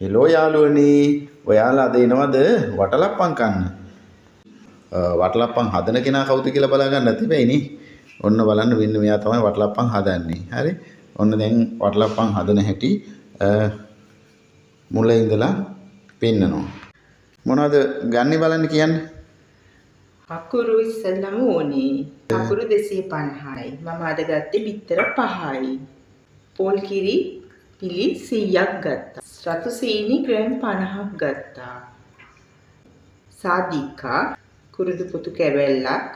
Hello යාළුවනි ඔයාලා අද එනවද වටලප්පම් කන්න? වටලප්පම් හදන කෙනා කවුද කියලා බලා ගන්න තිබෙයිනේ. ඔන්න බලන්න මෙන්න මෙයා තමයි වටලප්පම් හදන්නේ. හරි. ඔන්න දැන් වටලප්පම් හදන හැටි මුල ඉඳලා පෙන්නනවා. මොනවද ගන්න බලන්න කියන්නේ? අකුරු ඉස්සෙල්ලම ඕනේ. අකුරු 250යි. මම අද ගත්තේ බිත්තර 5යි. පොල් කිරි පිලි 100ක් ගත්තා. රතු සීනි ග්‍රෑම් 50ක් ගත්තා. සාදිකා කුරුදු පුතු කැබැල්ලක්.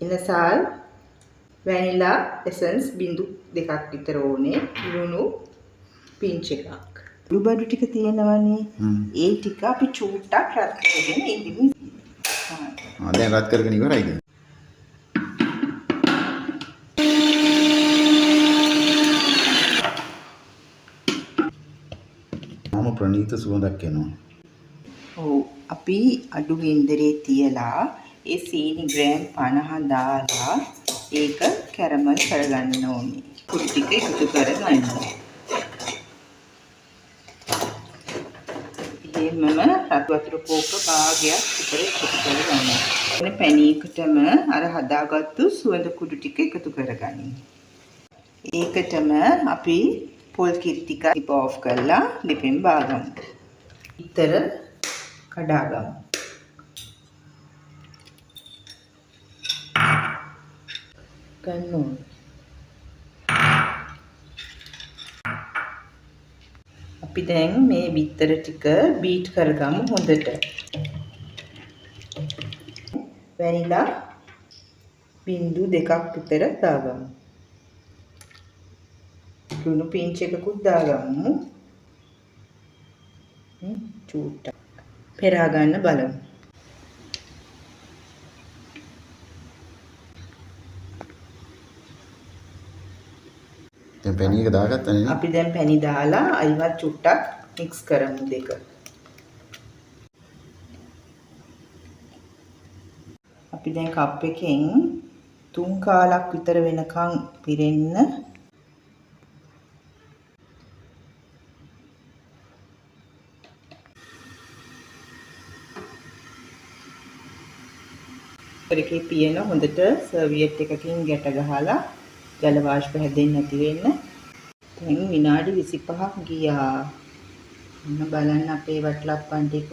ඉනසාල් වැනිලා එසන්ස් බිඳු 2ක් විතර ඕනේ. ලුණු පිංච් එකක්. උළුබඩු ටික තියෙනවනේ. ඒ ටික අපි චූට්ටක් රත් කරගෙන ඉදිමු. දැන් රත් කරගෙන ඉවරයිද? මම ප්‍රණීත සුවඳක් එනවා. ඔව් අපි අඩු ගින්දරේ තියලා ඒ සීනි ග්‍රෑම් 50 දාලා ඒක කැරමල් කරගන්න ඕනේ. කුඩු ටික එකතු කරගන්න. එහෙමම රතු වතුර කෝප්ප භාගයක් විතර එකතු කරගන්න. එතන පැණීකටම අර හදාගත්තු සුවඳ කුඩු ටික එකතු කරගන්න. ඒකටම අපි පොල් කිරි ටික ඔෆ් කරලා ලිපෙන් බාගමු. ඊතර කඩාගමු. ගන්න ඕනේ. අපි දැන් මේ බිත්තර ටික බීට් කරගමු හොඳට. වැනිලා බිංදු 2ක් විතර දාගමු. ලුණු පිංච් එකකුත් දාගමු. චූට්ටක්. පෙරා ගන්න බලමු. දැන් පැණි එක දාගත්තා නේද? අපි දැන් පැණි දාලා අයිවත් චුට්ටක් මික්ස් කරමු දෙක. අපි දැන් කප් එකෙන් 3 කාලක් විතර වෙනකන් පිරෙන්න එකේ පියන හොඳට සර්වියට් එකකින් ගැට ගහලා ජල වාෂ්ප හැදෙන්නේ නැති වෙන්න. දැන් විනාඩි 25ක් ගියා. ඔන්න බලන්න අපේ වටලප්පම් ටික.